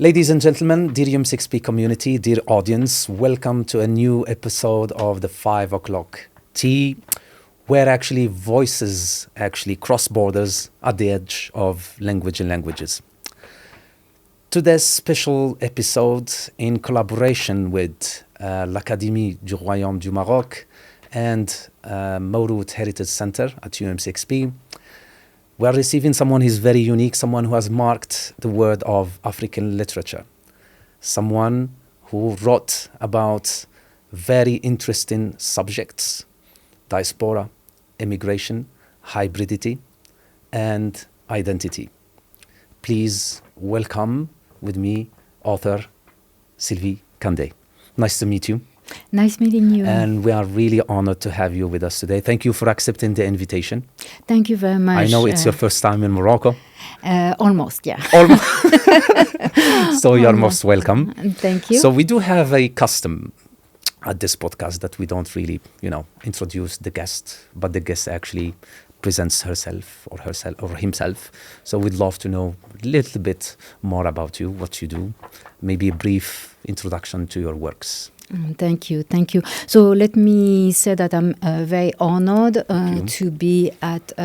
Ladies and gentlemen, dear UM6P community, dear audience, welcome to a new episode of the 5 o'clock tea, where actually voices actually cross borders at the edge of language and languages. Today's special episode, in collaboration with l'Académie du Royaume du Maroc and Mourout Heritage Center at UM6P, we are receiving someone who is very unique, someone who has marked the world of African literature, someone who wrote about very interesting subjects: diaspora, immigration, hybridity, and identity. Please welcome with me author Sylvie Kandé. Nice to meet you. Nice meeting you. And we are really honored to have you with us today. Thank you for accepting the invitation. Thank you very much. I know it's your first time in Morocco. Almost, yeah. Almost. So you're most welcome. Thank you. So we do have a custom at this podcast that we don't really, introduce the guest, but the guest actually presents herself or himself. So we'd love to know a little bit more about you, what you do, maybe a brief introduction to your works. Thank you. So let me say that I'm very honored to be at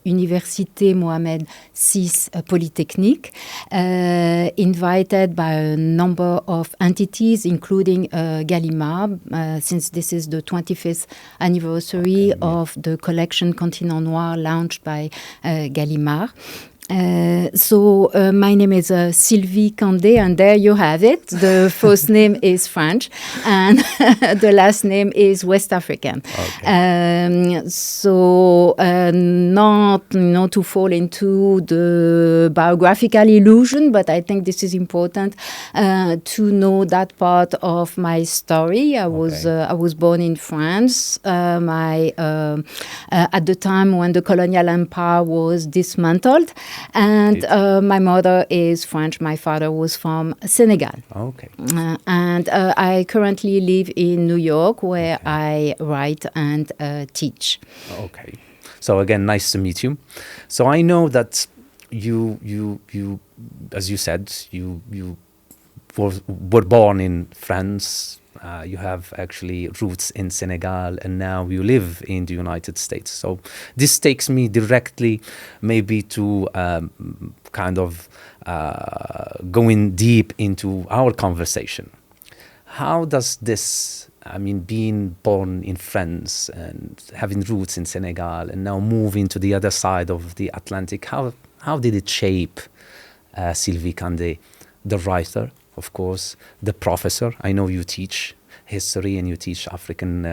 Université Mohamed VI Polytechnique, invited by a number of entities, including Gallimard, since this is the 25th anniversary of the collection Continent Noir launched by Gallimard. So my name is Sylvie Kandé, and there you have it. The first name is French, and the last name is West African. Okay. So not to fall into the biographical illusion, but I think this is important to know that part of my story. I was born in France. At the time when the colonial empire was dismantled. And my mother is French. My father was from Senegal. Okay. And I currently live in New York, where I write and teach. Okay. So again, nice to meet you. So I know that you as you said, you were born in France. You have actually roots in Senegal, and now you live in the United States. So this takes me directly maybe to going deep into our conversation. How does this, being born in France and having roots in Senegal and now moving to the other side of the Atlantic, how did it shape Sylvie Kandé, the writer, of course, the professor? I know you teach history and you teach African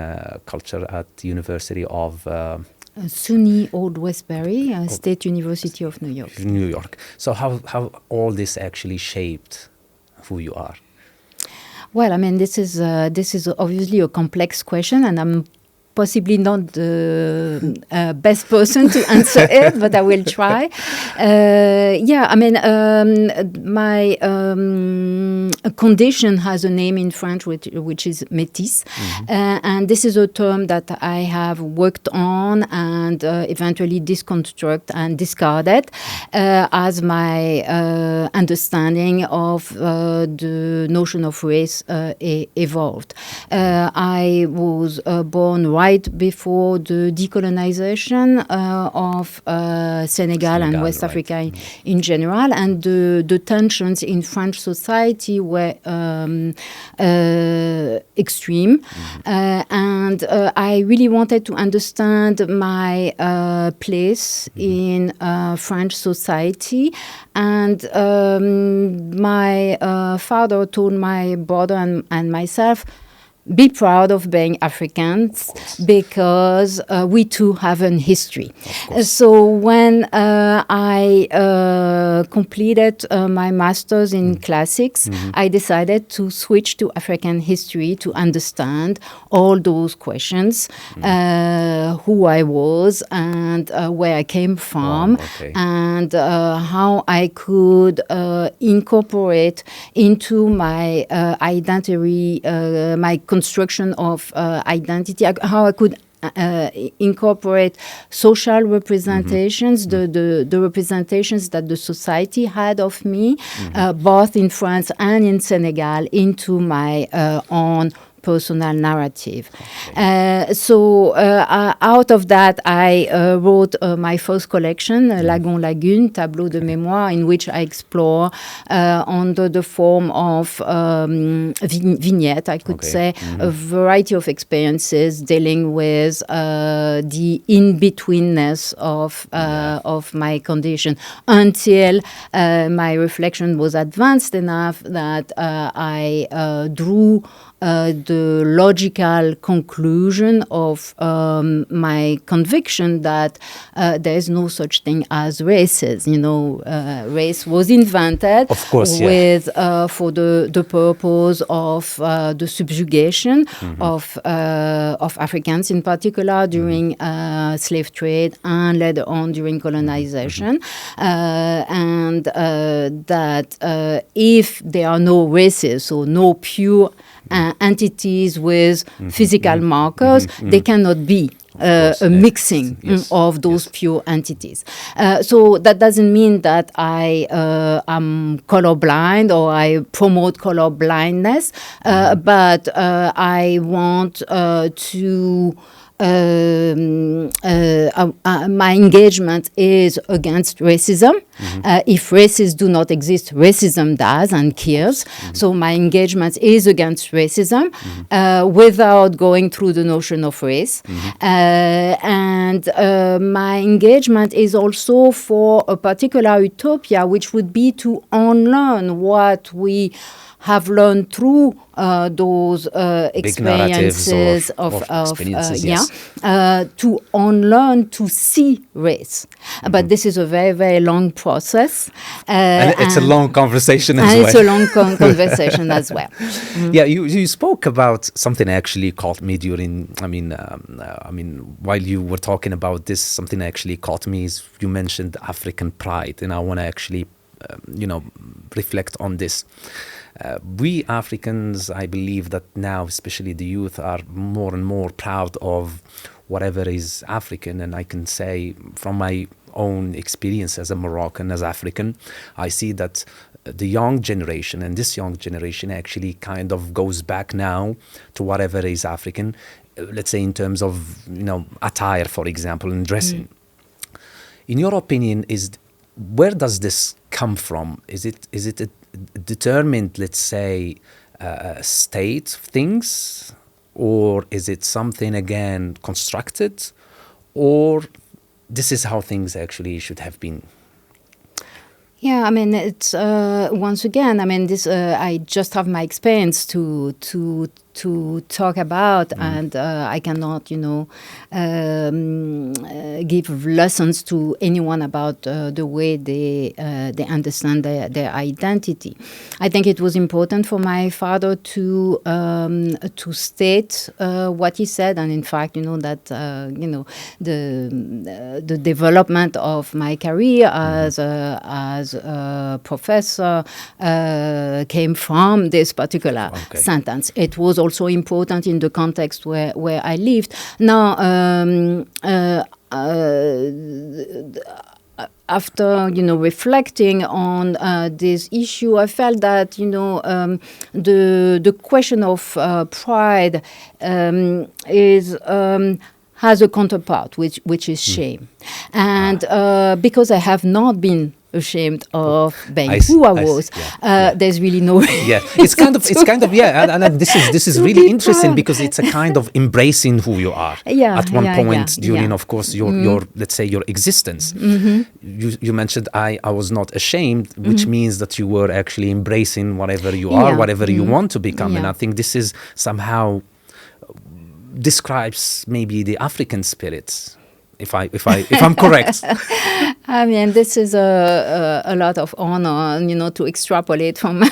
culture at the University of SUNY Old Westbury, State University of New York. New York. So how all this actually shaped who you are? Well, this is obviously a complex question, and I'm possibly not the best person to answer it, but I will try. My condition has a name in French, which is métis. And this is a term that I have worked on and eventually disconstruct and discarded as my understanding of the notion of race evolved. I was born right before the decolonization of Senegal and West Africa in general, and the tensions in French society were extreme. And I really wanted to understand my place in French society. And my father told my brother and myself, be proud of being Africans, because we too have an history. So when I completed my master's in classics, I decided to switch to African history to understand all those questions, who I was and where I came from, and how I could incorporate into my identity, my construction of identity, how I could incorporate social representations, the representations that the society had of me, both in France and in Senegal, into my own personal narrative. So out of that, I wrote my first collection, Lagon Lagune, Tableau de Mémoire, in which I explore under the form of vignette, I could say, a variety of experiences dealing with the in-betweenness of my condition, until my reflection was advanced enough that I drew the logical conclusion of my conviction that there is no such thing as races. Race was invented, of course, with for the purpose of the subjugation of Africans, in particular during slave trade and later on during colonization, and that if there are no races, so no pure entities with physical markers, they cannot be a mixing of those pure entities. So that doesn't mean that I am colorblind or I promote color blindness, but I want to my engagement is against racism. If races do not exist, racism does and kills. So my engagement is against racism without going through the notion of race. And my engagement is also for a particular utopia, which would be to unlearn what we have learned through those experiences to unlearn to see race. But this is a very, very long process. And it's a long conversation as well. And it's a long conversation as well. Yeah, you spoke about something actually caught me during, while you were talking about this, something actually caught me is you mentioned African pride, and I want to actually, reflect on this. We Africans, I believe that now, especially the youth, are more and more proud of whatever is African. And I can say from my own experience as a Moroccan, as African, I see that the young generation, and this young generation actually kind of goes back now to whatever is African, let's say in terms of, attire, for example, and dressing. In your opinion, where does this come from? Is it a determined, let's say, state of things, or is it something again constructed, or this is how things actually should have been? Yeah, it's once again, this I just have my experience to talk about, and I cannot, give lessons to anyone about the way they understand their identity. I think it was important for my father to state what he said, and in fact, that the development of my career as a professor came from this particular sentence. It was also important in the context where I lived. Now, after reflecting on this issue, I felt that the question of pride has a counterpart, which is shame, and because I have not been ashamed of being who I was. There's really no. It's kind of and this is really interesting because it's a kind of embracing who you are. At one point during, of course, your let's say your existence. You mentioned I was not ashamed, which means that you were actually embracing whatever you are, whatever you want to become, and I think this is somehow describes maybe the African spirit. If I'm correct. This is a lot of honor, to extrapolate from my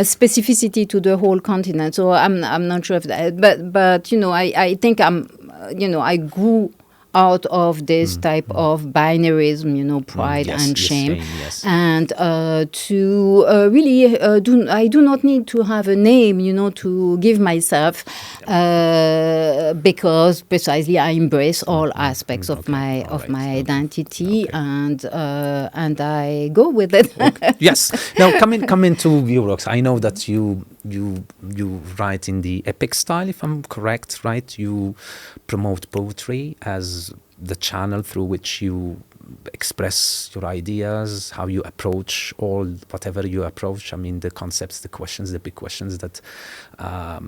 specificity to the whole continent. So I'm not sure if that, but I think I grew out of this type of binarism, pride and shame, and to really I do not need to have a name, to give myself, because precisely I embrace all aspects of my identity, and I go with it. Yes. Now, coming to your works, I know that you write in the epic style, if I'm correct, right? You promote poetry as the channel through which you express your ideas, how you approach whatever you approach. I mean, the concepts, the questions, the big questions that are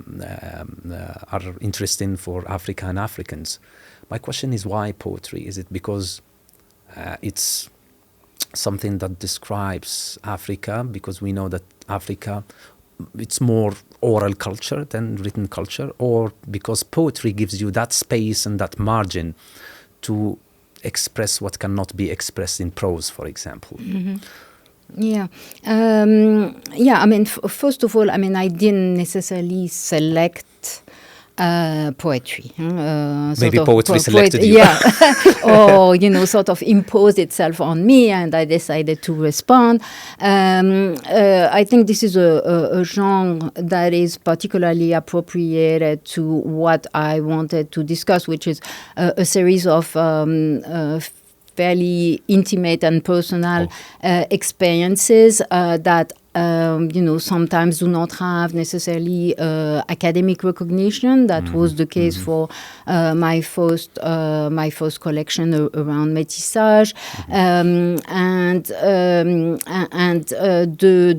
interesting for Africa and Africans. My question is, why poetry? Is it because it's something that describes Africa? Because we know that Africa, it's more oral culture than written culture, or because poetry gives you that space and that margin to express what cannot be expressed in prose, for example? Yeah. I mean, first of all, I mean, I didn't necessarily select poetry. Maybe poetry selected you. Yeah. Or, sort of imposed itself on me, and I decided to respond. I think this is a genre that is particularly appropriated to what I wanted to discuss, which is a series of fairly intimate and personal experiences that sometimes do not have necessarily academic recognition. That was the case for my first collection around métissage, and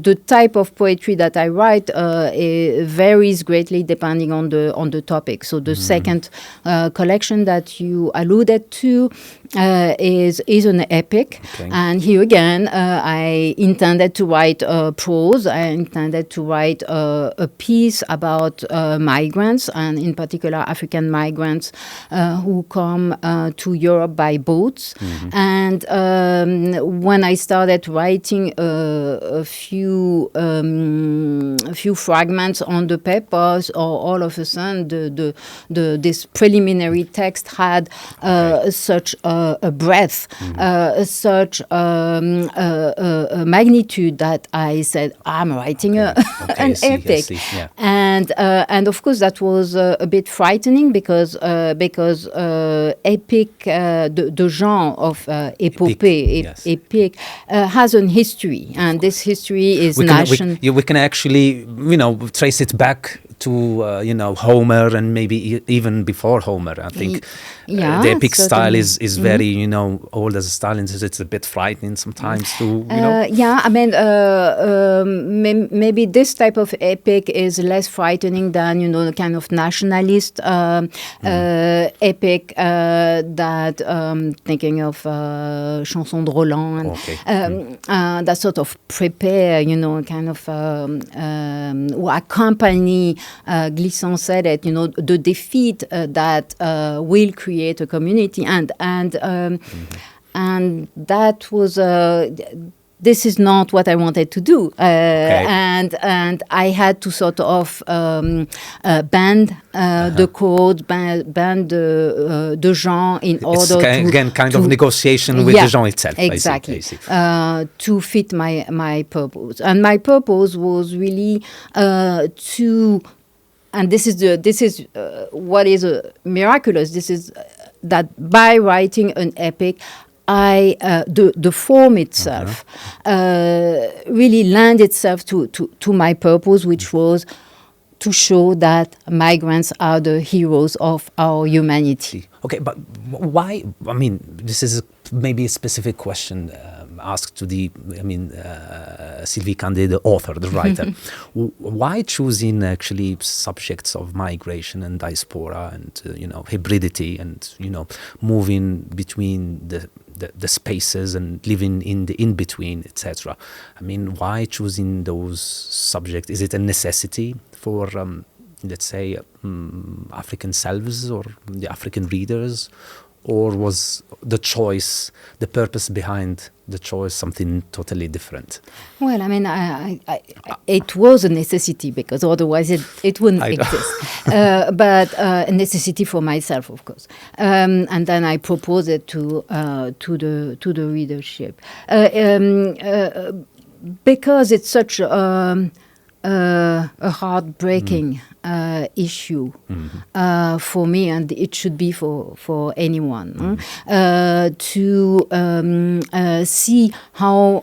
the type of poetry that I write varies greatly depending on the topic. So the second collection that you alluded to is an epic, and here again I intended to write prose. I intended to write a piece about migrants, and in particular African migrants who come to Europe by boats. And when I started writing a few fragments on the papers, all of a sudden this preliminary text had such a breadth, such a magnitude that I said, I'm writing an epic. And of course that was a bit frightening because epic, the genre of epic has an history, and this history is national. We can actually, trace it back to Homer, and maybe even before Homer. I think the epic style is very old as a style, and it's a bit frightening sometimes too. I mean, maybe this type of epic is less frightening than the kind of nationalist epic that thinking of Chanson de Roland, that sort of prepare, kind of or accompany. Glissant said it, the defeat that will create a community, and that was this is not what I wanted to do, and I had to sort of bend the code, bend the genre in order to again kind of negotiation with the genre itself, exactly, to fit my purpose, and my purpose was really to. And this is what is miraculous. This is that by writing an epic, the form itself really lent itself to my purpose, which was to show that migrants are the heroes of our humanity. Okay, but why? I mean, this is maybe a specific question asked to Sylvie Kandé, the author, the writer. Why choosing actually subjects of migration and diaspora and hybridity and moving between the spaces and living in the in-between, etc. I mean, why choosing those subjects? Is it a necessity for let's say African selves or the African readers, or was the choice, the purpose behind the choice, something totally different? Well, I mean, it was a necessity, because otherwise it wouldn't exist. But a necessity for myself, of course. And then I proposed it to the readership, because it's such a heartbreaking issue for me, and it should be for anyone, to see how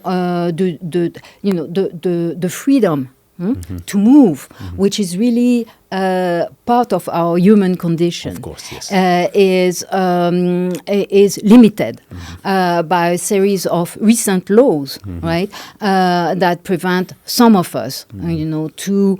the freedom to move, which is really part of our human condition, of course, yes. is limited by a series of recent laws, right, that prevent some of us, to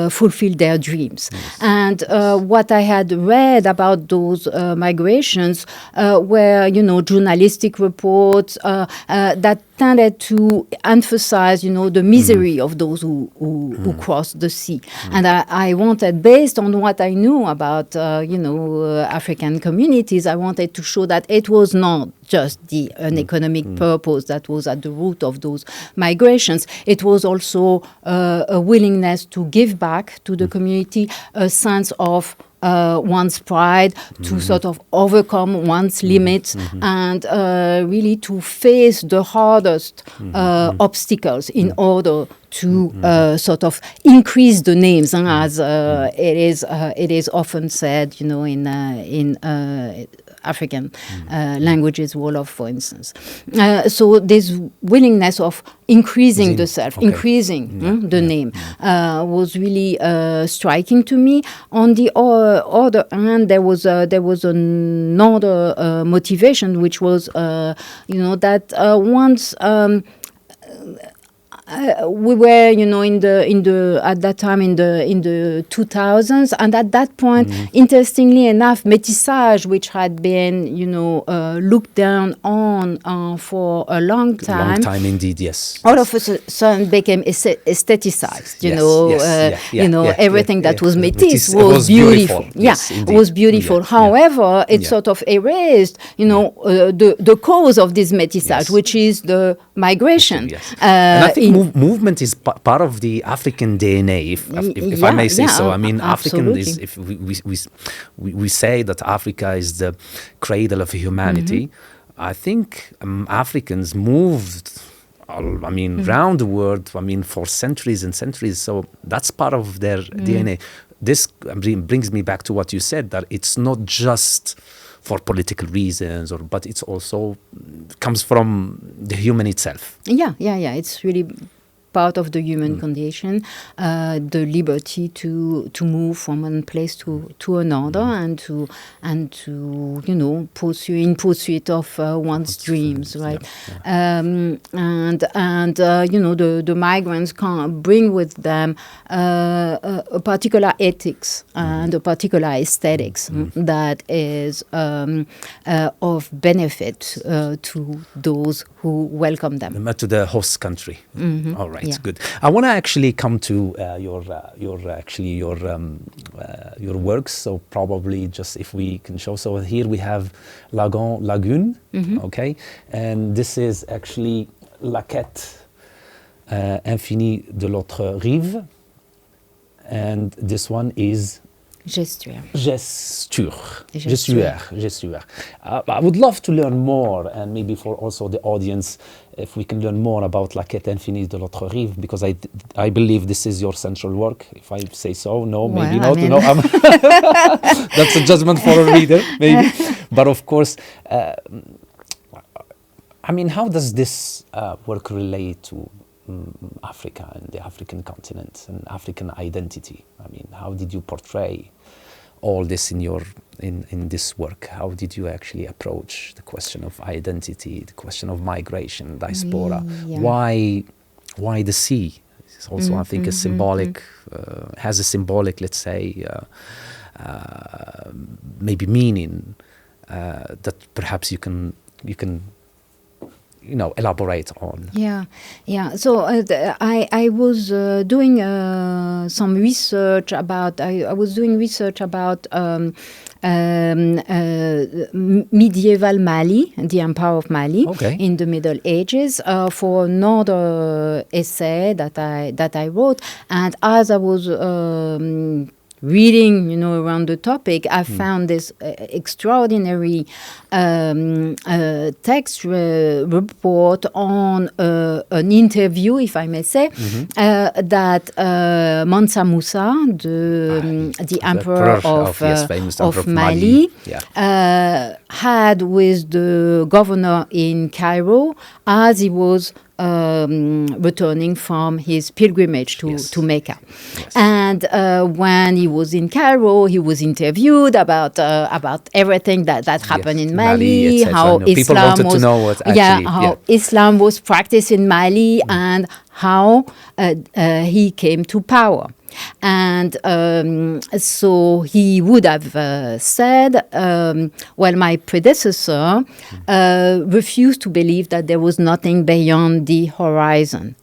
fulfill their dreams. Yes. And what I had read about those migrations were, journalistic reports that tended to emphasize, the misery of those who crossed the sea. And I wanted, based on what I knew about, African communities, I wanted to show that it was not just an economic purpose that was at the root of those migrations. It was also a willingness to give back to the community a sense of one's pride, to sort of overcome one's limits, and really to face the hardest obstacles in order to sort of increase the names, as it is often said, in African languages, Wolof, for instance. So this willingness of increasing the self, increasing the name, was really striking to me. On the other hand, there was another motivation, which was, that once we were, at that time in the 2000s, and at that point, interestingly enough, métissage, which had been, looked down on for a long time. Long time indeed, yes. All of a sudden became aestheticized, everything that was métis was beautiful. Yes, it was beautiful. However, it sort of erased, the cause of this métissage, which is the migration. Yes. And I think movement is part of the African DNA, if I may say so. I mean, African is, if we say that Africa is the cradle of humanity, I think Africans moved, around the world, for centuries and centuries. So that's part of their DNA. This brings me back to what you said, that it's not just for political reasons, but it's also comes from the human itself. Yeah. It's really part of the human condition, the liberty to move from one place to another, and to pursue in pursuit of one's dreams, right? The migrants can bring with them a particular ethics and a particular aesthetics that is of benefit to those who welcome them. To the host country. All right. It's good. I want to actually come to your works. So probably just if we can show. So here we have Lagoon, okay, and this is actually La quête infinie de l'autre rive, and this one is Gestuelle. I would love to learn more, and maybe for also the audience, if we can learn more about La quête infinie de l'autre rive, because I believe this is your central work, if I say so. No, maybe not. That's a judgment for a reader, maybe. But of course, how does this work relate to Africa and the African continent and African identity? How did you portray all this in this work? How did you actually approach the question of identity, the question of migration, diaspora? Why the sea? It's also, I think, a symbolic, has a symbolic, let's say, maybe meaning that perhaps you can elaborate on. So I was doing some research about. I was doing research about medieval Mali, the Empire of Mali, Okay. in the Middle Ages, for another essay that I wrote. And as I was reading, around the topic, I found this extraordinary text report on an interview, if I may say, that Mansa Mousa, the emperor of Mali, had with the governor in Cairo as he was returning from his pilgrimage to Mecca. Yes. And when he was in Cairo, he was interviewed about everything that happened in Mali, how Islam was, Islam was practiced in Mali, and how he came to power. And so he would have said, well, my predecessor refused to believe that there was nothing beyond the horizon.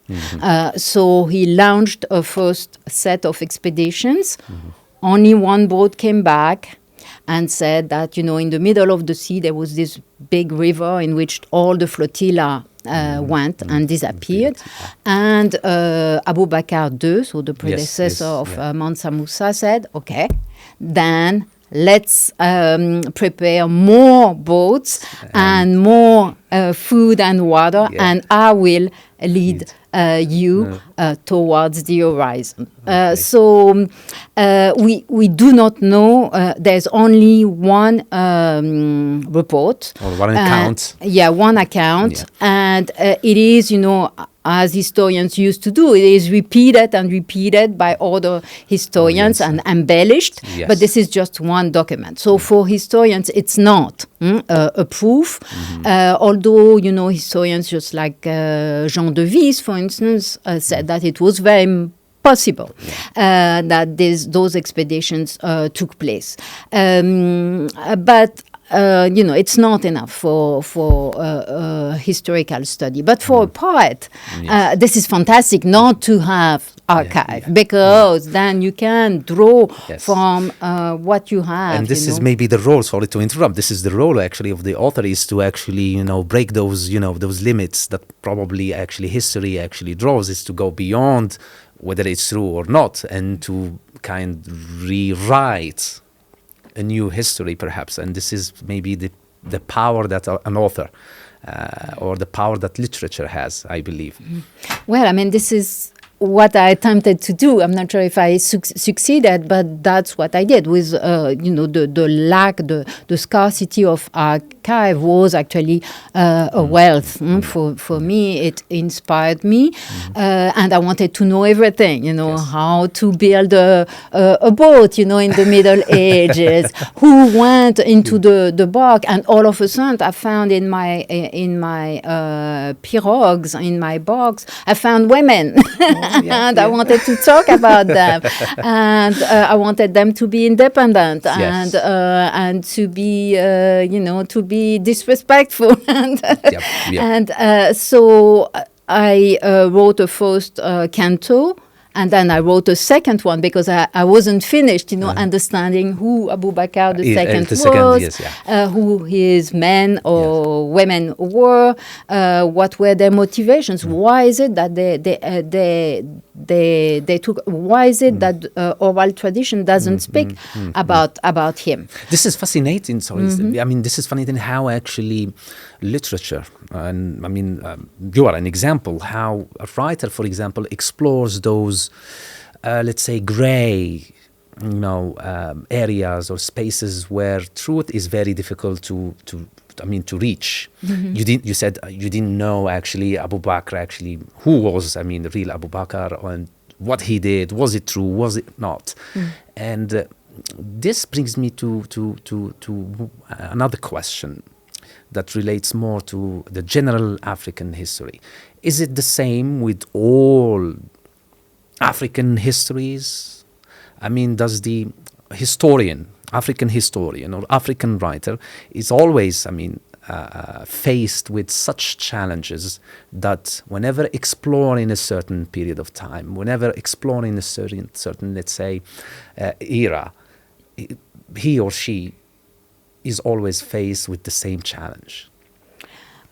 So he launched a first set of expeditions. Only one boat came back and said that, in the middle of the sea, there was this big river in which all the flotilla went and disappeared. And Abu Bakr II, so the predecessor of Mansa Mousa, said, okay, then let's prepare more boats and more food and water, and I will lead you towards the horizon. So we do not know. There's only one report. Or one account. One account. And it is, as historians used to do, it is repeated and repeated by other historians and embellished. But this is just one document. So for historians, it's not a proof. Although, historians just like Jean de Vise, for instance, said that it was very possible that those expeditions took place. But it's not enough for historical study. But for a poet, this is fantastic not to have archive, because then you can draw from what you have. And this is maybe the role, sorry to interrupt, this is the role actually of the author, is to actually, break those, those limits that probably actually history actually draws, is to go beyond whether it's true or not, and to kind of rewrite a new history, perhaps. And this is maybe the power that an author or the power that literature has, I believe. Well, this is what I attempted to do. I'm not sure if I succeeded, but that's what I did. With the lack, the scarcity of archive was actually a wealth. For me, it inspired me, and I wanted to know everything. How to build a boat. In the Middle Ages, who went into the bark, and all of a sudden, I found in my pirogues, in my box, I found women. And I wanted to talk about them, and I wanted them to be independent and to be, to be disrespectful. And so I wrote a first canto. And then I wrote a second one because I wasn't finished, understanding who Abu Bakr II was, who his men or women were, what were their motivations. Why is it that they took? Why is it that oral tradition doesn't speak about him? This is fascinating. So this is fascinating how actually literature, and you are an example, how a writer, for example, explores those let's say gray areas or spaces where truth is very difficult to reach. You said you didn't know actually Abu Bakr, actually who was the real Abu Bakr, and what he did. Was it true? Was it not? And this brings me to another question that relates more to the general African history. Is it the same with all African histories? Does the African historian or African writer is always, faced with such challenges that whenever exploring a certain period of time, whenever exploring a certain let's say, era, he or she is always faced with the same challenge?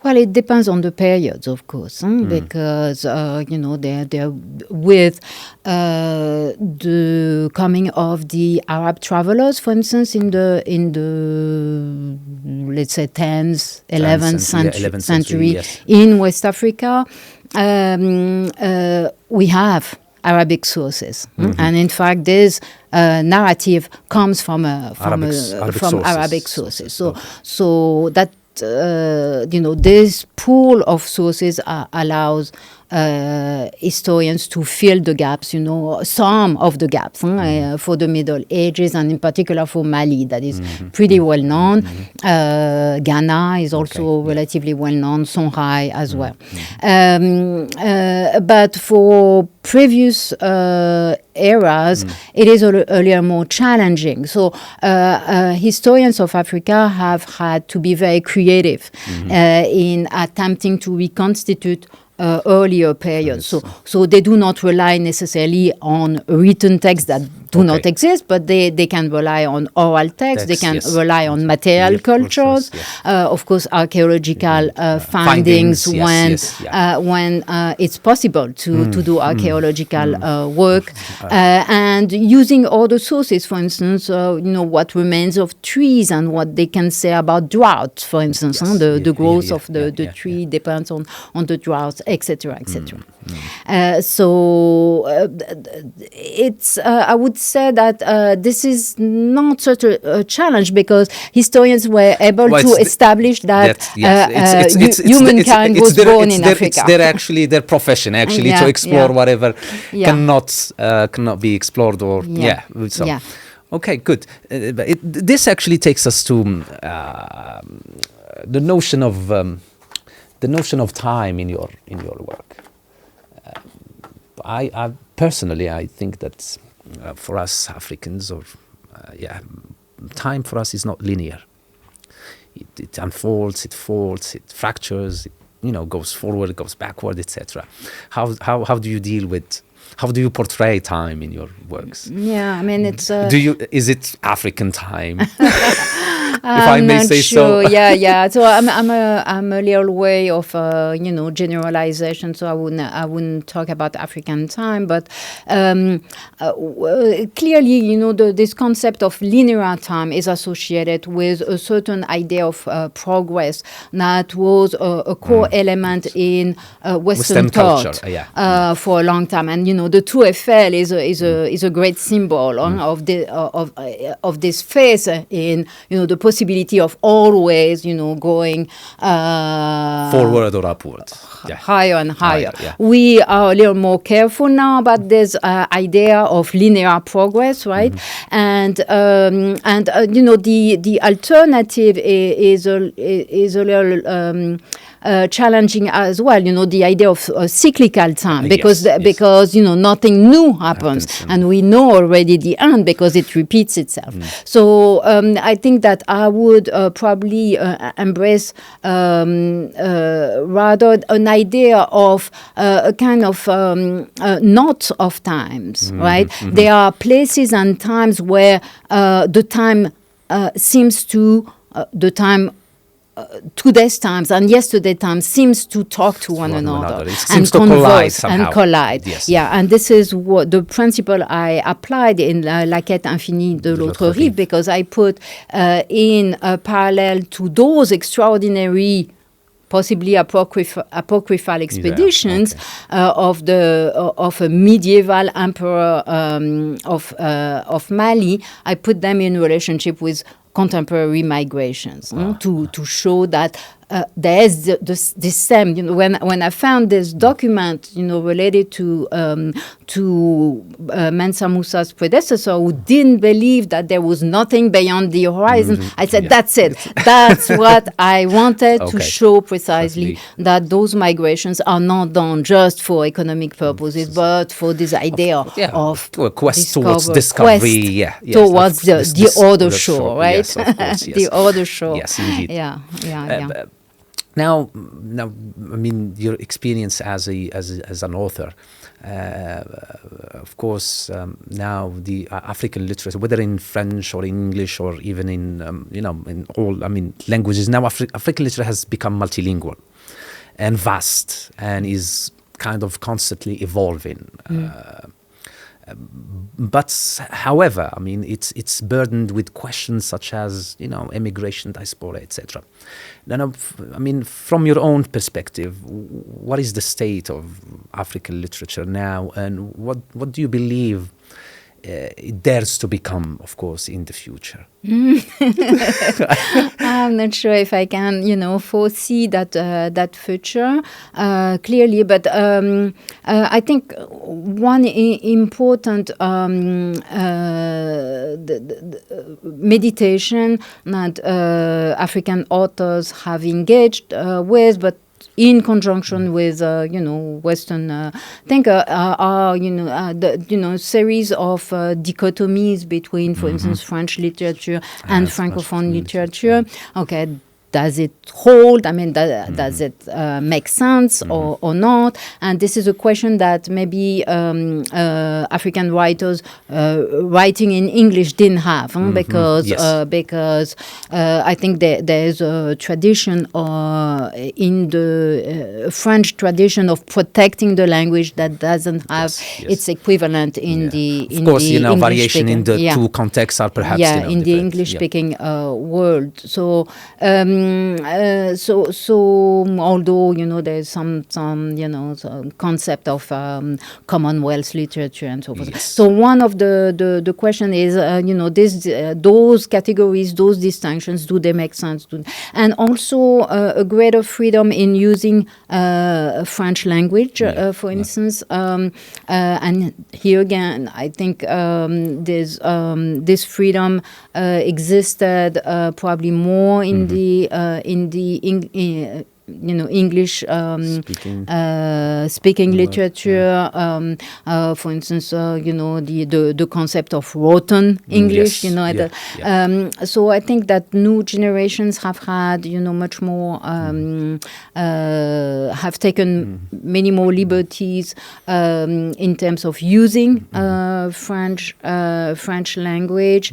Well, it depends on the periods, of course, because they're with the coming of the Arab travelers, for instance, in the let's say 10th, 11th century yes. in West Africa. We have Arabic sources, and in fact, this narrative comes from Arabic sources. So that. This pool of sources allows historians to fill the gaps, some of the gaps for the Middle Ages, and in particular for Mali, that is pretty well known. Ghana is also relatively well known, Songhai as well. But for previous eras, it is a little more challenging. So historians of Africa have had to be very creative in attempting to reconstitute earlier periods. So they do not rely necessarily on written texts that do not exist, but they can rely on oral texts, they can rely on material cultures, of course, archaeological findings when it's possible to do archaeological work, and using other sources, for instance, what remains of trees and what they can say about drought, for instance. The growth of the tree depends on the drought, etc., etc. So it's I would say that this is not such a challenge, because historians were able to establish that humankind was born in Africa. It's their profession, to explore whatever cannot be explored, or Okay, good. This actually takes us to the notion of time in your work. I personally, I think that for us Africans, time for us is not linear. It unfolds, it folds, it fractures, it goes forward, goes backward, etc. How do you deal with? How do you portray time in your works? Yeah, I mean, it's. Is it African time? If I may say so. Yeah. So I'm a little way of generalization. So I wouldn't talk about African time, but clearly, this concept of linear time is associated with a certain idea of progress that was a core element in Western thought for a long time. And the Tour-Eiffel is a great symbol of this phase in the possibility of always, going forward or upward, higher and higher. We are a little more careful now about this idea of linear progress, right? And the alternative is a little challenging as well. The idea of cyclical time, because nothing new happens, and we know already the end because it repeats itself. So I think that I would probably embrace rather an idea of a kind of knot of times, right? There are places and times where the time seems to today's times and yesterday's times seems to talk to one another. It seems to collide somehow. Yes. Yeah, and this is what the principle I applied in La Quête Infinie de l'Autre Rive, because I put in a parallel to those extraordinary, possibly apocryphal expeditions of a medieval emperor of Mali. I put them in relationship with contemporary migrations to show that there is this same. When I found this document, related to Mansa Mousa's predecessor, who didn't believe that there was nothing beyond the horizon, I said, that's it. That's what I wanted to show precisely, that those migrations are not done just for economic purposes, but for this idea of a quest towards discovery, towards the other shore, right? Yes, of course, yes. The other shore. Yes, indeed. Yeah. Now, I mean, your experience as an author, of course, now the African literature, whether in French or English or even in in all, I mean, languages. Now, African literature has become multilingual and vast, and is kind of constantly evolving. But however, I mean, it's burdened with questions such as immigration, diaspora, etc. Now, I mean, from your own perspective, what is the state of African literature now, and what do you believe it dares to become, of course, in the future? I'm not sure if I can, foresee that future clearly, but I think one important meditation that African authors have engaged with, but in conjunction with, Western thinker, are, series of dichotomies between, for instance, French literature and Francophone literature. Okay. Does it hold? I mean, does it make sense or not? And this is a question that maybe African writers writing in English didn't have, because I think there is a tradition in the French tradition of protecting the language that doesn't have its equivalent in the of course, English variation speaking. in the two contexts are perhaps in the English-speaking world. So. So although there's some concept of Commonwealth literature and so forth. Yes. So one of the question is those categories, those distinctions, do they make sense? And also a greater freedom in using French language, for instance. And here again, I think this freedom existed probably more in the English speaking literature, for instance, the concept of roten English, so I think that new generations have had, much more, have taken many more liberties in terms of using French language.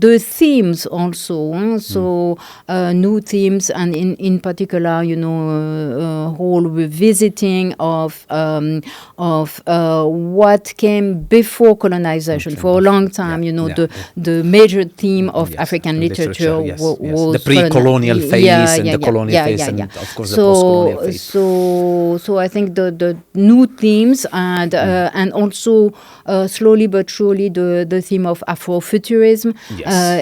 The themes also, so new themes, and in particular, whole revisiting of what came before colonization. For a long time, the major theme of African literature was the pre-colonial phase and the colonial phase, and of course the post-colonial phase. So I think the new themes and also slowly but surely the theme of Afrofuturism,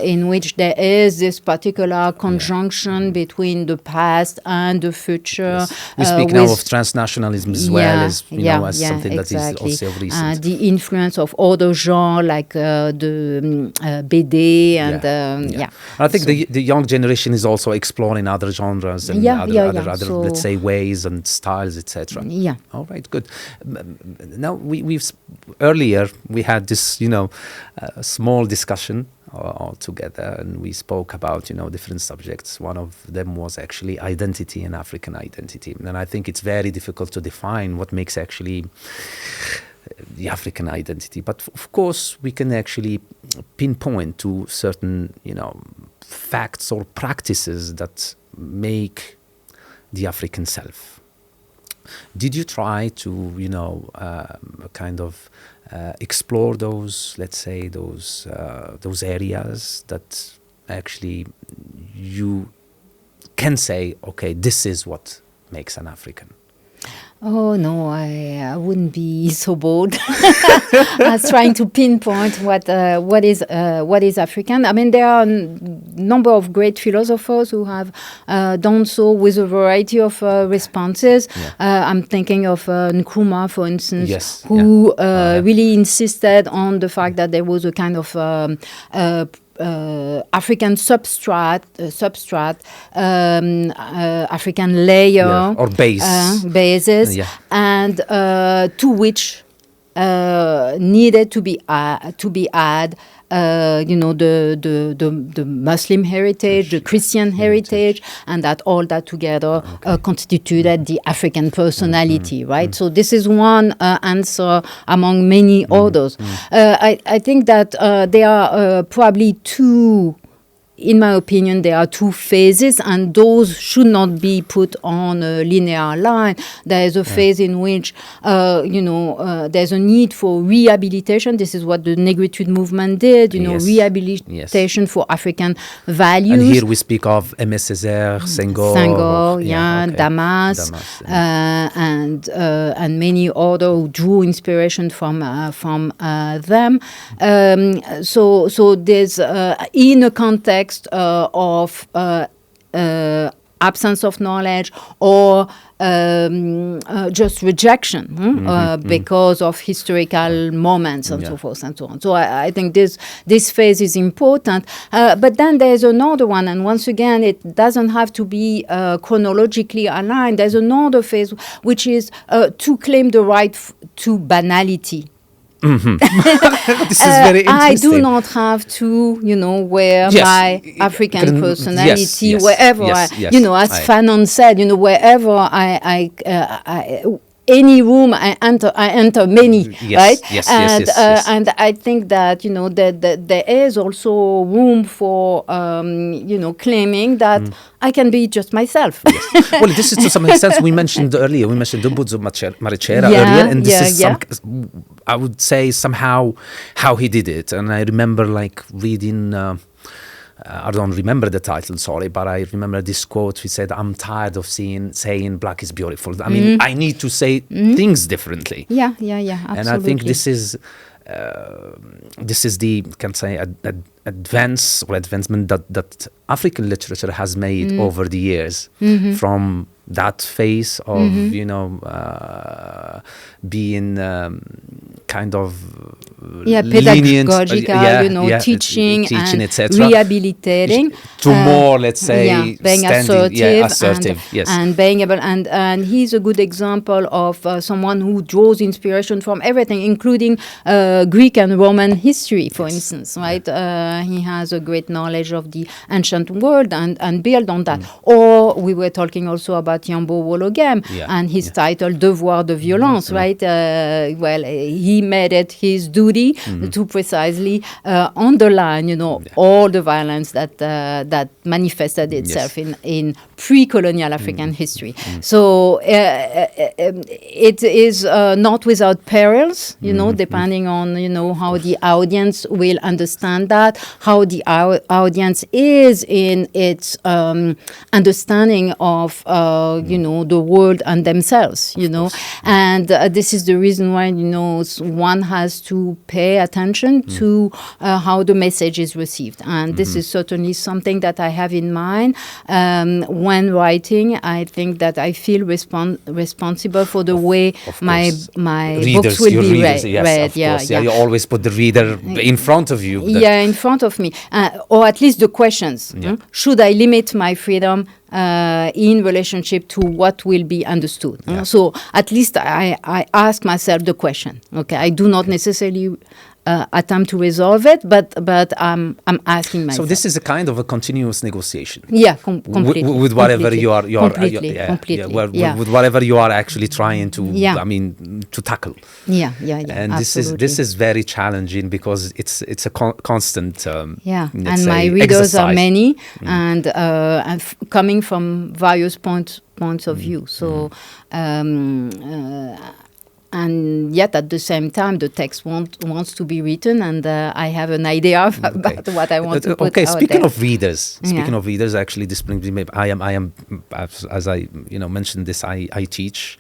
in which there is this particular conjunction between the past and the future. Yes. We speak now of transnationalism as well as as something that is also recent. The influence of other genres like the BD and I think the young generation is also exploring other genres and other let's say ways and styles, etc. Yeah. All right, good. Now we've earlier we had this small discussion all together, and we spoke about different subjects. One of them was actually identity and African identity, and I think it's very difficult to define what makes actually the African identity. But of course, we can actually pinpoint to certain facts or practices that make the African self. Did you try to kind of explore those, let's say, those areas that actually you can say, okay, this is what makes an African? Oh no, I wouldn't be so bold as trying to pinpoint what is African. I mean, there are a number of great philosophers who have done so with a variety of responses. I'm thinking of Nkrumah, for instance, who really insisted on the fact that there was a kind of African substrate, African layer or bases, and to which needed to be add the Muslim heritage, the Christian heritage, and that all that together constituted the African personality, right? So this is one answer among many others. I think that there are probably two. In my opinion, there are two phases, and those should not be put on a linear line. There is a phase in which, there's a need for rehabilitation. This is what the Negritude Movement did, rehabilitation for African values. And here we speak of Aimé Césaire, Senghor, Damas, and many other who drew inspiration from them. So there's in a context of absence of knowledge or just rejection because of historical moments and so forth and so on. So I think this phase is important. But then there's another one, and once again, it doesn't have to be chronologically aligned. There's another phase which is to claim the right to banality. This is very interesting. I do not have to, wear my African personality wherever as Fanon said, wherever I any room I enter many, right? And I think that that there is also room for claiming that I can be just myself. Well, this is to some extent we mentioned Dumbuzo Marechera earlier, and this is I would say somehow how he did it. And I remember reading. I don't remember the title, sorry, but I remember this quote. He said, "I'm tired of saying black is beautiful. I mean, I need to say things differently." Yeah, absolutely. And I think this is the advancement that African literature has made over the years, from that phase of being kind of pedagogical, teaching and rehabilitating to more, let's say, being assertive and being able, and he's a good example of someone who draws inspiration from everything, including Greek and Roman history, for instance, right? He has a great knowledge of the ancient world and build on that. Or we were talking also about Yambo Wologem and his title Devoir de Violence, right? He made it his duty to precisely underline, all the violence that manifested itself in pre-colonial African history. So it is not without perils, depending on how the audience will understand that, how the audience is in its understanding of the world and themselves, and this is the reason why one has to pay attention to how the message is received, and this is certainly something that I have in mind when writing. I think that I feel responsible for the way my books will be read. You always put the reader in front of you. In front of me, or at least the questions. Should I limit my freedom in relationship to what will be understood? So at least I ask myself the question. Okay, I do not necessarily attempt to resolve it, but I'm asking myself. So this is a kind of a continuous negotiation. Completely. With whatever completely. you are, with whatever you are actually trying to, to tackle. And this is very challenging because it's a constant. And my readers exercise. are many, and coming from various points of view. So. And yet, at the same time, the text wants to be written, and I have an idea about what I want to put out speaking there. of readers, actually, this brings me. I am, as I mentioned this. I teach,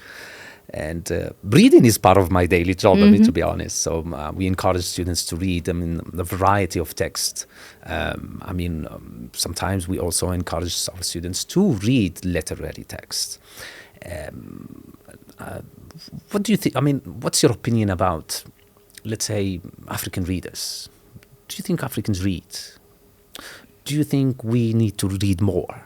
and reading is part of my daily job. I mean, to be honest, so we encourage students to read. I mean, a variety of texts. Sometimes we also encourage our students to read literary texts. What do you think? I mean, what's your opinion about, let's say, African readers? Do you think Africans read? Do you think we need to read more?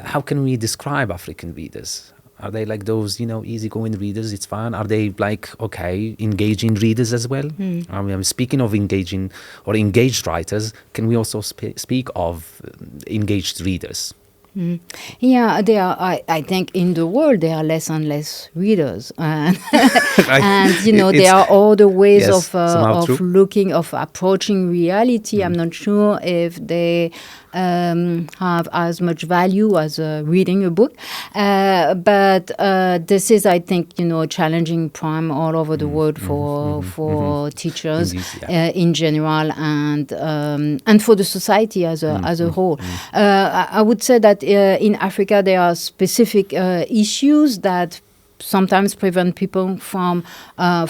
How can we describe African readers? Are they like those, easygoing readers? It's fun. Are they like, okay, engaging readers as well? I mean, speaking of engaging or engaged writers, can we also speak of engaged readers? Yeah, there are. I think in the world there are less and less readers, and there are other ways of looking, of approaching reality. I'm not sure if they have as much value as reading a book, but this is, I think, a challenging problem all over the world for teachers in general, and for the society as a whole. I would say that in Africa there are specific issues that sometimes prevent people from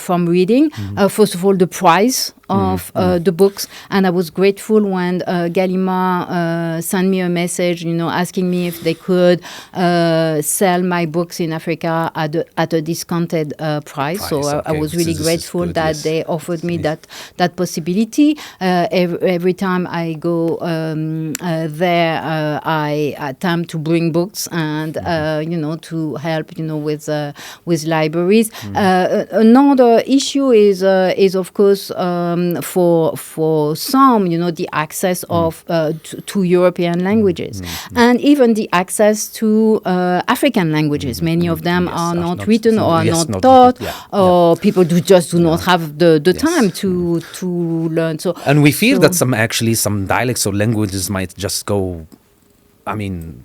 reading. First of all, the price of the books, and I was grateful when Gallimard sent me a message, asking me if they could sell my books in Africa at a discounted price. So I was really grateful that they offered me that possibility. Every time I go there, I attempt to bring books and to help with libraries. Another issue is of course for some, the access of to European languages, and even the access to African languages. Many of them are not written or are not taught, or people do not have the time to learn. So, and we fear that some dialects or languages might just go,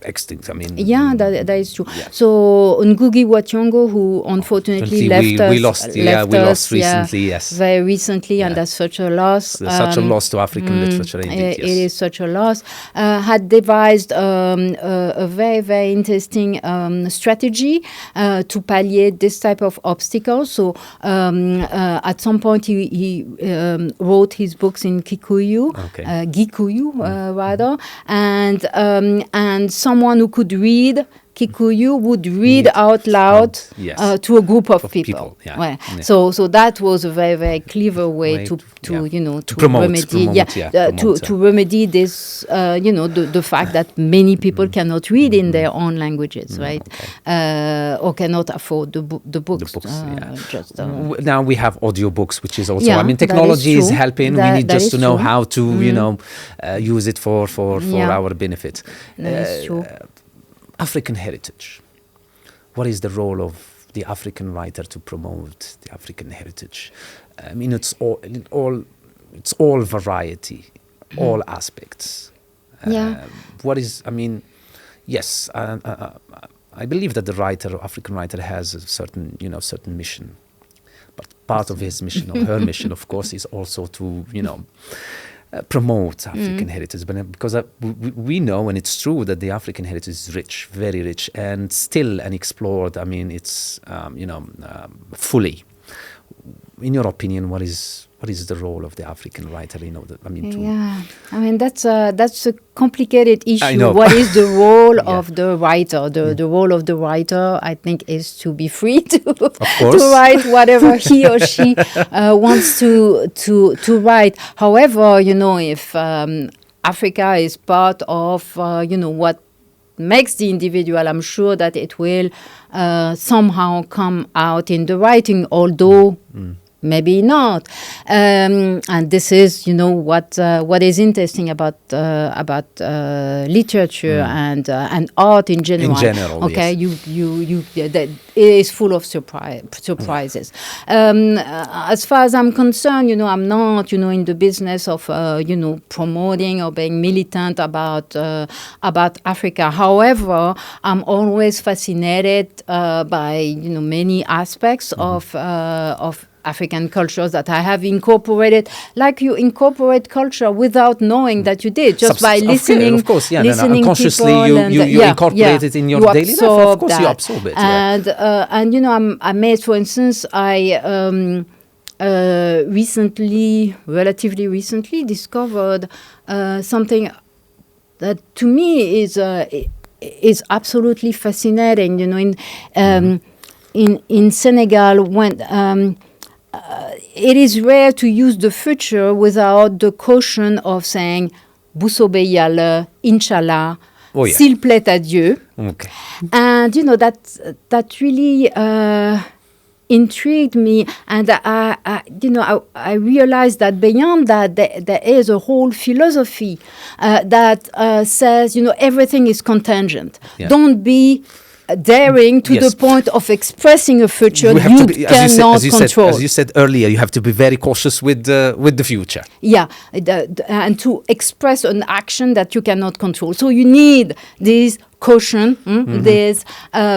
extinct. That is true. Yeah. So Ngugi wa Thiong'o, who unfortunately left us, we lost recently. Yes, very recently, and that's such a loss. Such a loss to African literature. Indeed, it is such a loss. Had devised a very, very interesting strategy to palliate this type of obstacles. So at some point he wrote his books in Kikuyu, Gikuyu rather, and someone who could read Kikuyu would read out loud to a group of people. So that was a very, very clever way to remedy this the fact that many people cannot read in their own languages, right? Or cannot afford the books. Now we have audiobooks, which is also technology is helping. We need just to know how to use it for our benefit. That is true. African heritage. What is the role of the African writer to promote the African heritage? It's all variety, all aspects. What is? Yes. I believe that the African writer, has a certain mission, but part of his mission or her mission, of course, is also to promote African heritage, but because we know, and it's true, that the African heritage is rich, very rich, and still unexplored. It's fully. In your opinion, what is the role of the African writer? That's a complicated issue. I know. What is the role of the writer? The role of the writer, I think, is to be free to write whatever he or she wants to write. However, if Africa is part of what makes the individual, I'm sure that it will somehow come out in the writing, although maybe not. And this is, what is interesting about literature and art in general. In general, okay, yes. It is full of surprises. As far as I'm concerned, I'm not, in the business of, promoting or being militant about Africa. However, I'm always fascinated by, many aspects of African cultures that I have incorporated, like you incorporate culture without knowing that you did, just by listening. Of course, listening unconsciously you incorporate it in your daily life. Of course, you absorb it. And I'm amazed. For instance, I relatively recently, discovered something that to me is absolutely fascinating. In Senegal, when it is rare to use the future without the caution of saying "Bu soobee Yàlla," "Inshallah," S'il plaît à Dieu. Okay. And, that really intrigued me. And I realized that beyond that, there is a whole philosophy that says, everything is contingent. Yeah. Don't be daring to the point of expressing a future you cannot control. As you said earlier, you have to be very cautious with the future. Yeah, and to express an action that you cannot control. So you need this caution, this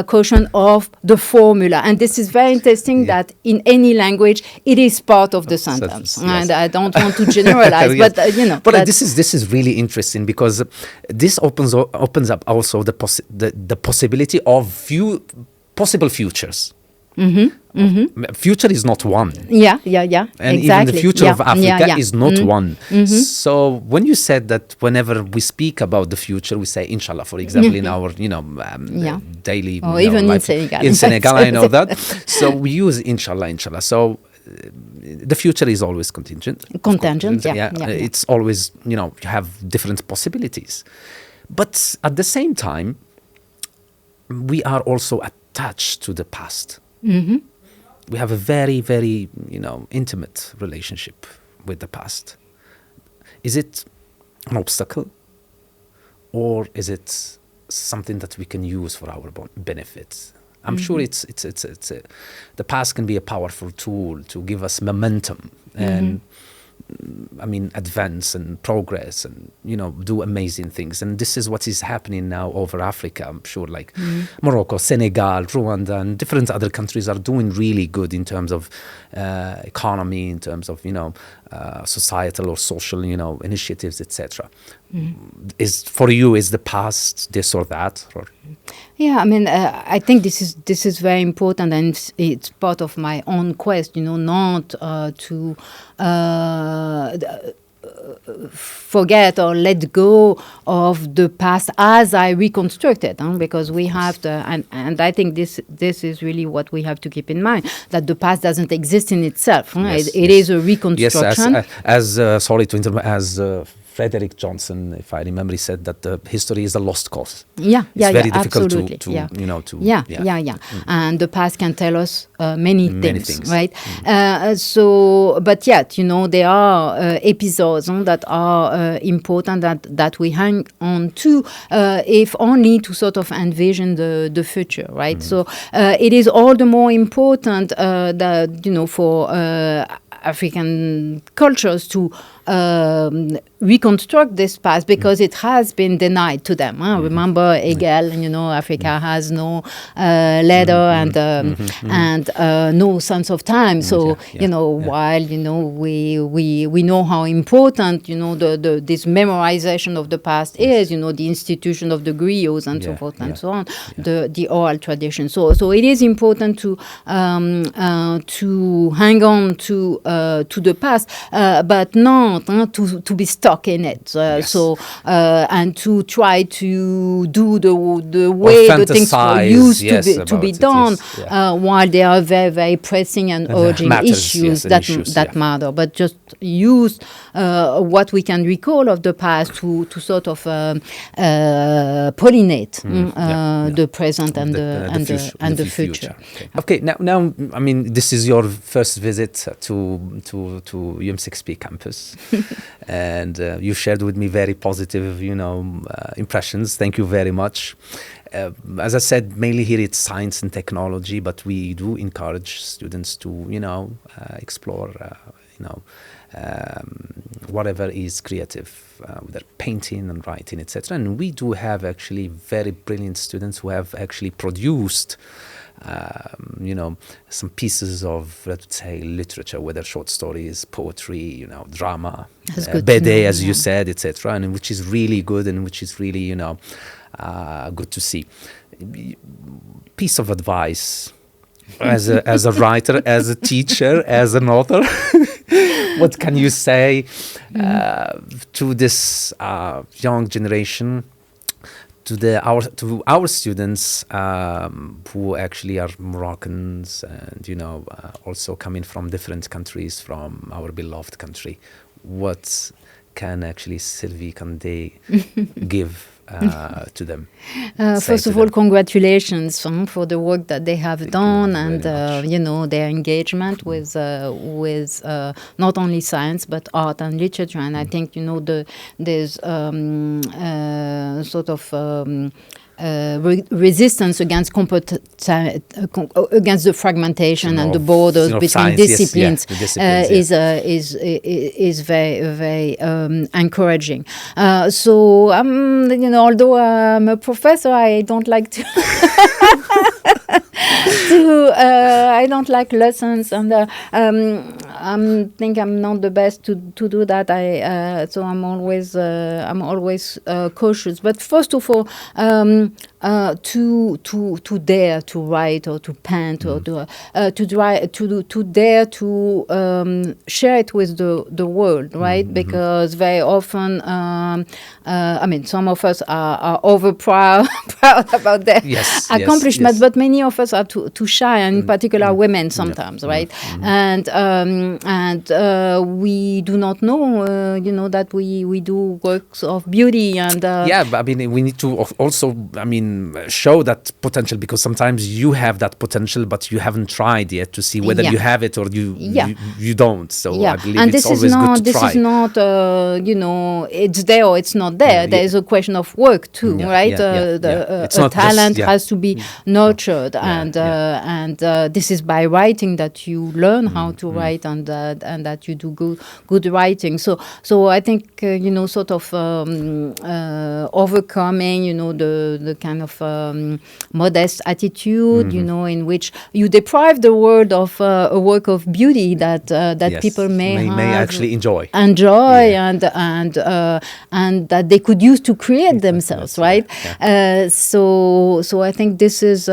caution of the formula. And this is very interesting that in any language, it is part of the sentence. And I don't want to generalize, but, But this is really interesting because this opens up also the possibility of possible futures. Future is not one. Yeah. And exactly. even the future of Africa is not one. So when you said that whenever we speak about the future, we say Inshallah, for example, in our daily even life. in Senegal. In Senegal, I know that. So we use Inshallah. So the future is always contingent. It's always, you have different possibilities. But at the same time, we are also attached to the past. We have a very, very, intimate relationship with the past. Is it an obstacle, or is it something that we can use for our benefit? I'm sure it's the past can be a powerful tool to give us momentum and advance and progress and, do amazing things. And this is what is happening now over Africa. I'm sure Morocco, Senegal, Rwanda, and different other countries are doing really good in terms of economy, in terms of, societal or social, initiatives, etc. Is the past this or that? Or? Yeah, I think this is very important, and it's part of my own quest, not to forget or let go of the past as I reconstruct it, because we have to, and I think this is really what we have to keep in mind, that the past doesn't exist in itself. It is a reconstruction. Yes, sorry to interrupt, as Frederick Johnson, if I remember, he said that history is a lost cause. It's very difficult absolutely. And the past can tell us many things, right? But yet, there are episodes that are important that we hang on to, if only to sort of envision the future, right? So it is all the more important that, for African cultures to reconstruct this past, because it has been denied to them. Remember Hegel, Africa has no ladder and no sense of time. So while we know how important this memorization of the past is, the institution of the griots and so forth and so on, the oral tradition. So it is important to hang on to the past, but not to be stuck in it. And to try to do the way the things were used to be done, while there are very, very pressing and urgent issues that matter. But just use what we can recall of the past to sort of pollinate the present and the future. Okay, now this is your first visit to UM6P campus, and you shared with me very positive, impressions. Thank you very much. As I said, mainly here it's science and technology, but we do encourage students to, explore, whatever is creative, whether painting and writing, etc. And we do have actually very brilliant students who have actually produced some pieces of, let's say, literature, whether short stories, poetry, drama, BD, as you said, etc., and which is really good and which is really, good to see. Piece of advice as a writer, as a teacher, as an author. What can you say to this young generation? To our students who actually are Moroccans and also coming from different countries from our beloved country, what can actually Sylvie Kandé give to them? First of all, congratulations for the work that they have done, and their engagement with not only science but art and literature. And I think there's sort of resistance against against the fragmentation and the borders between science, disciplines, is very, very encouraging. So although I'm a professor, I don't like to I don't like lessons, and I think I'm not the best to do that. So I'm always cautious. But first of all, to dare to write or to paint or to dare to share it with the world, right? Because very often, some of us are over proud about their accomplishments, but many of us are too shy, and in particular women sometimes, right? And we do not know, that we do works of beauty, and we need to also, show that potential, because sometimes you have that potential, but you haven't tried yet to see whether you have it or you don't. So I believe and it's always good to try. This is not, it's there or it's not there. There is a question of work too, right? A talent has to be nurtured, and this is by writing that you learn how to write, and that you do good writing. So I think sort of overcoming the kind of modest attitude, in which you deprive the world of a work of beauty that people may actually enjoy, and that they could use to create themselves, right? So I think this is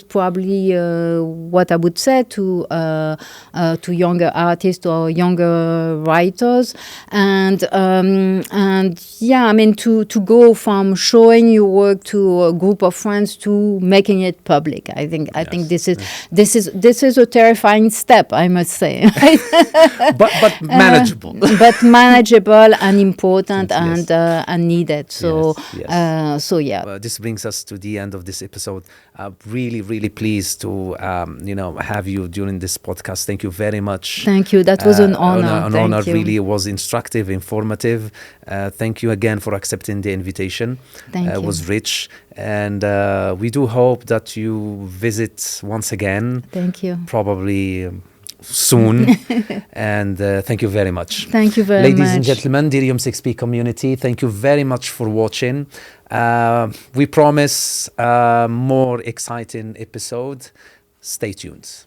probably what I would say to younger artists or younger writers, and to go from showing your work to a group of friends to making it public. I think this is a terrifying step, I must say. but manageable. But manageable and important, and needed. So this brings us to the end of this episode. Really, really pleased to have you during this podcast. Thank you very much. Thank you. That was an honor. An honor. Really was instructive, informative. Thank you again for accepting the invitation. Thank you. It was rich, and we do hope that you visit once again. Thank you. Probably soon. And thank you very much. Thank you very much. Ladies and gentlemen, dear UM6P community, thank you very much for watching. We promise more exciting episode. Stay tuned.